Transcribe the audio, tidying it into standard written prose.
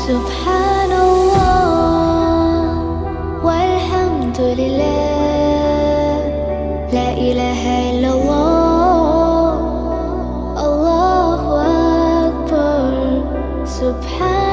سبحان الله والحمد لله، لا إله إلا الله، الله أكبر. سبحان